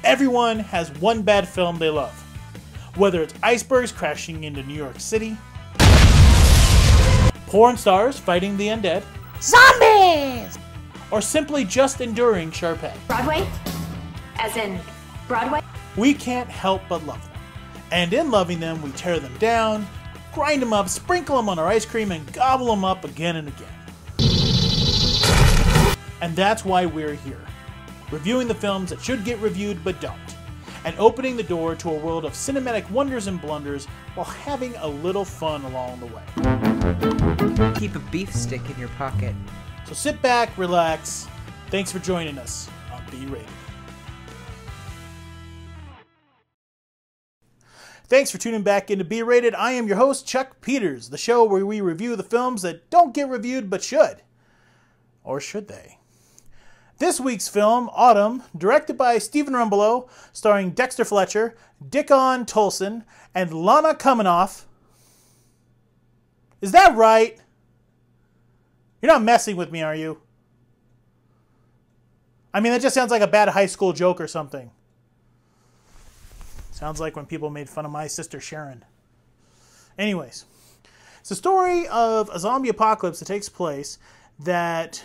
Everyone has one bad film they love. Whether it's icebergs crashing into New York City, porn stars fighting the undead, zombies, or simply just enduring Sharpay. Broadway? As in Broadway? We can't help but love them. And in loving them, we tear them down, grind them up, sprinkle them on our ice cream, and gobble them up again and again. And that's why we're here, reviewing the films that should get reviewed but don't, and opening the door to a world of cinematic wonders and blunders while having a little fun along the way. Keep a beef stick in your pocket. So sit back, relax. Thanks for joining us on B-Rated. Thanks for tuning back into B-Rated. I am your host, Chuck Peters, the show where we review the films that don't get reviewed but should. Or should they? This week's film, Autumn, directed by Stephen Rumbelow, starring Dexter Fletcher, Dickon Tolson, and Lana Kuminoff. Is that right? You're not messing with me, are you? I mean, that just sounds like a bad high school joke or something. Sounds like when people made fun of my sister Sharon. Anyways, it's a story of a zombie apocalypse that takes place that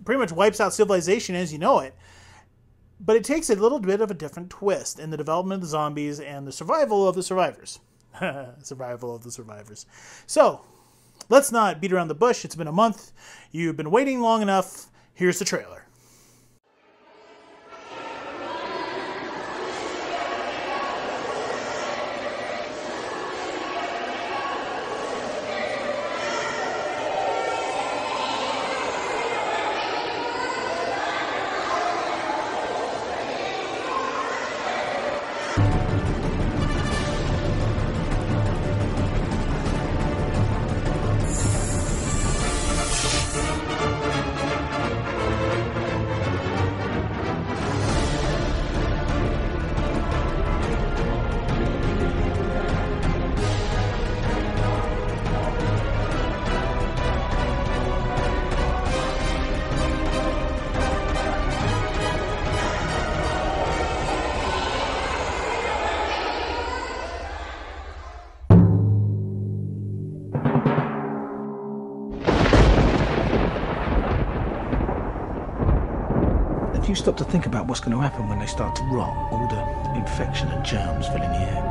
pretty much wipes out civilization as you know it. But it takes a little bit of a different twist in the development of the zombies and the survival of the survivors. Survival of the survivors. So, let's not beat around the bush. It's been a month. You've been waiting long enough. Here's the trailer. Have you stopped to think about what's going to happen when they start to rot? All the infection and germs filling the air.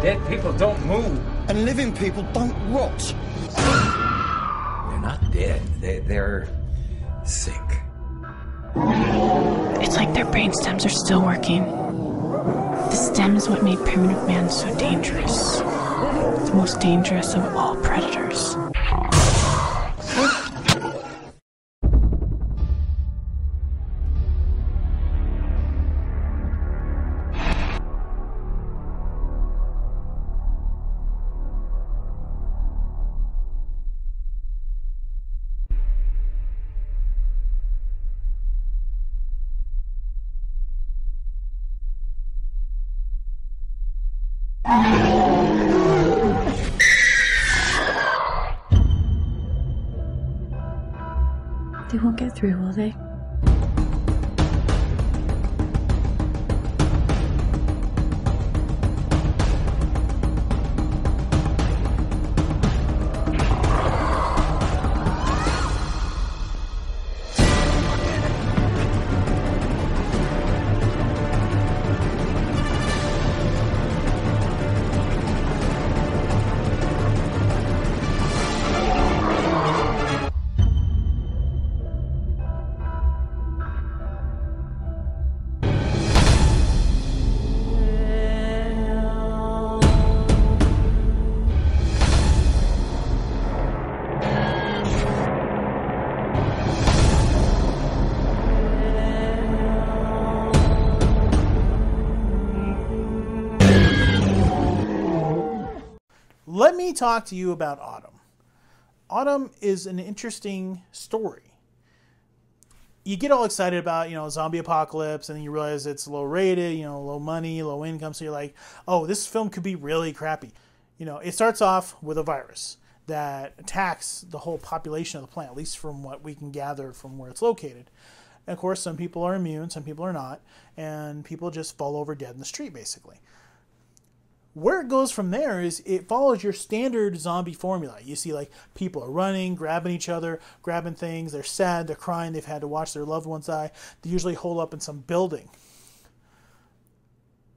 Dead people don't move. And living people don't rot. They're not dead. They're sick. It's like their brain stems are still working. The stem is what made primitive man so dangerous. The most dangerous of all predators. They won't get through, will they? Let me talk to you about Autumn. Autumn is an interesting story. You get all excited about, zombie apocalypse, and then you realize it's low rated, low money, low income, so you're like, oh, this film could be really crappy. It starts off with a virus that attacks the whole population of the planet, at least from what we can gather from where it's located. And of course, some people are immune, some people are not, and people just fall over dead in the street, basically. Where it goes from there is it follows your standard zombie formula. You see, like, people are running, grabbing each other, grabbing things. They're sad, they're crying, they've had to watch their loved ones die. They usually hole up in some building.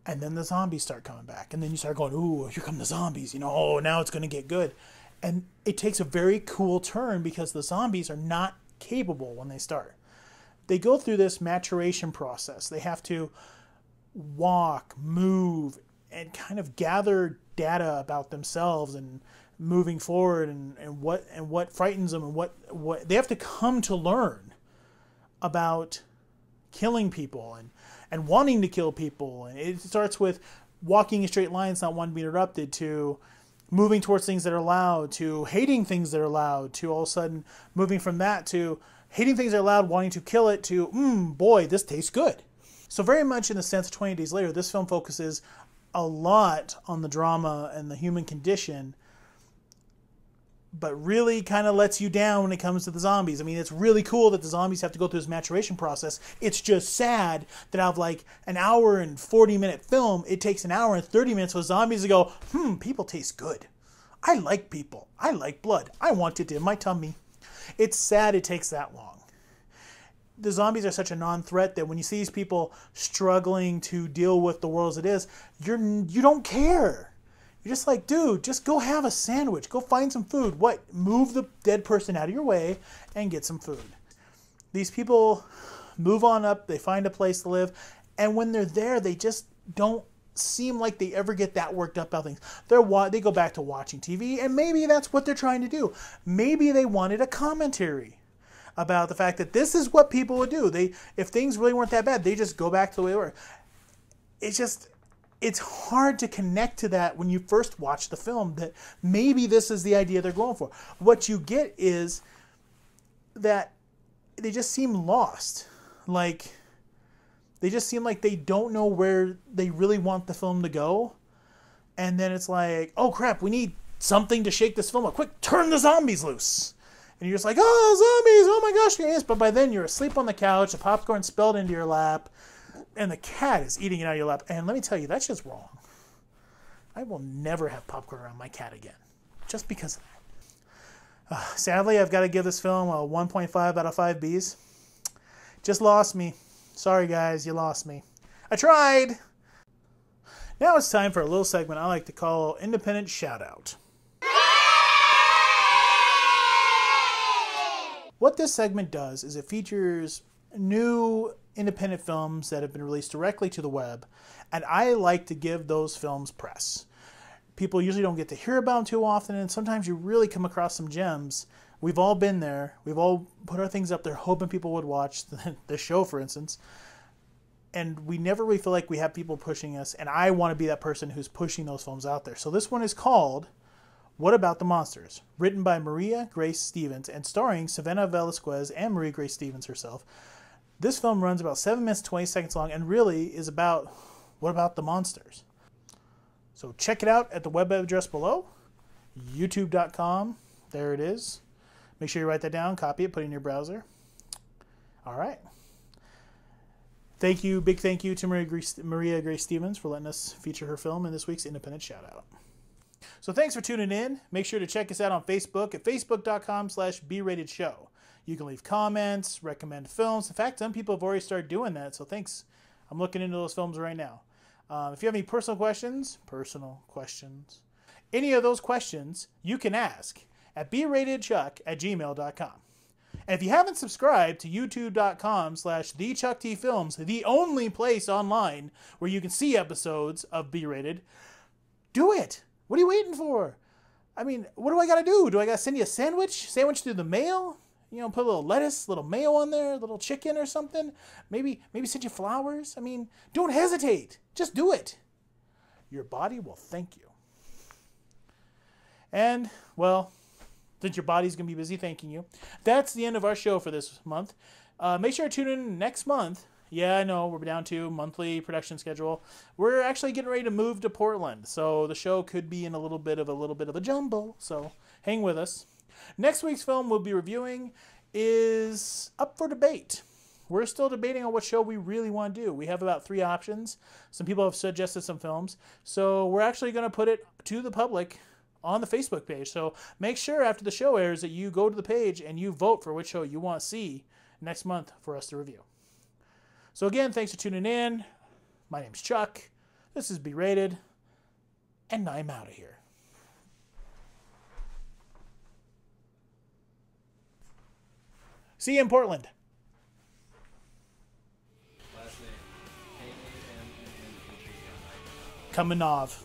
And then the zombies start coming back. And then you start going, ooh, here come the zombies. You know, oh, now it's going to get good. And it takes a very cool turn because the zombies are not capable when they start. They go through this maturation process. They have to walk, move, and kind of gather data about themselves and moving forward and what frightens them and what they have to come to learn about killing people and wanting to kill people. And it starts with walking in straight lines, not wanting to be interrupted, to moving towards things that are loud, to hating things that are loud, to all of a sudden moving from that to hating things that are loud, wanting to kill it, to, boy, this tastes good. So very much in the sense of 20 Days Later, this film focuses a lot on the drama and the human condition, but really kind of lets you down when it comes to the zombies. I mean, it's really cool that the zombies have to go through this maturation process. It's just sad that out of like an hour and 40-minute film, it takes an hour and 30 minutes for zombies to go, people taste good. I like people. I like blood. I want it in my tummy. It's sad it takes that long. The zombies are such a non-threat that when you see these people struggling to deal with the world as it is, you don't care. You're just like, dude, just go have a sandwich. Go find some food. Move the dead person out of your way and get some food. These people move on up. They find a place to live. And when they're there, they just don't seem like they ever get that worked up about things. They go back to watching TV, and maybe that's what they're trying to do. Maybe they wanted a commentary about the fact that this is what people would do. If things really weren't that bad, they just go back to the way they were. It's hard to connect to that when you first watch the film, that maybe this is the idea they're going for. What you get is that they just seem lost. Like, they just seem like they don't know where they really want the film to go. And then it's like, oh crap, we need something to shake this film up. Quick, turn the zombies loose. And you're just like, oh, zombies, oh my gosh, yes. But by then you're asleep on the couch, the popcorn spilled into your lap, and the cat is eating it out of your lap. And let me tell you, that's just wrong. I will never have popcorn around my cat again, just because of that. Sadly, I've got to give this film a 1.5 out of 5 Bs. Just lost me. Sorry, guys, you lost me. I tried. Now it's time for a little segment I like to call Independent Shoutout. What this segment does is it features new independent films that have been released directly to the web, and I like to give those films press. People usually don't get to hear about them too often, and sometimes you really come across some gems. We've all been there. We've all put our things up there hoping people would watch the show, for instance, and we never really feel like we have people pushing us, and I want to be that person who's pushing those films out there. So this one is called What About the Monsters? Written by Maria Grace Stevens and starring Savannah Velasquez and Maria Grace Stevens herself. This film runs about 7 minutes, 20 seconds long and really is about what about the monsters? So check it out at the web address below, youtube.com. There it is. Make sure you write that down, copy it, put it in your browser. All right. Thank you, big thank you to Maria Grace Stevens for letting us feature her film in this week's Independent Shoutout. So thanks for tuning in. Make sure to check us out on Facebook at facebook.com/BRatedShow. You can leave comments, recommend films. In fact, some people have already started doing that, so thanks. I'm looking into those films right now. If you have any personal questions, any of those questions, you can ask at bratedchuck@gmail.com. And if you haven't subscribed to youtube.com/TheChuckTFilms, the only place online where you can see episodes of B-Rated, do it. What are you waiting for? I mean, what do I got to do? Do I got to send you a sandwich? Sandwich through the mail? You know, put a little lettuce, little mayo on there, a little chicken or something? Maybe send you flowers? I mean, don't hesitate. Just do it. Your body will thank you. And, well, since your body's going to be busy thanking you, that's the end of our show for this month. Make sure to tune in next month Yeah, I know. We're down to monthly production schedule. We're actually getting ready to move to Portland, so the show could be in a little bit of a jumble. So hang with us. Next week's film we'll be reviewing is up for debate. We're still debating on what show we really want to do. We have about 3 options. Some people have suggested some films. So we're actually going to put it to the public on the Facebook page. So make sure after the show airs that you go to the page and you vote for which show you want to see next month for us to review. So again, thanks for tuning in. My name's Chuck. This is B-Rated. And I'm out of here. See you in Portland. Kamenov.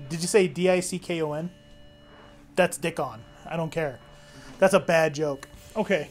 Did you say Dickon? That's Dickon. I don't care. That's a bad joke. Okay.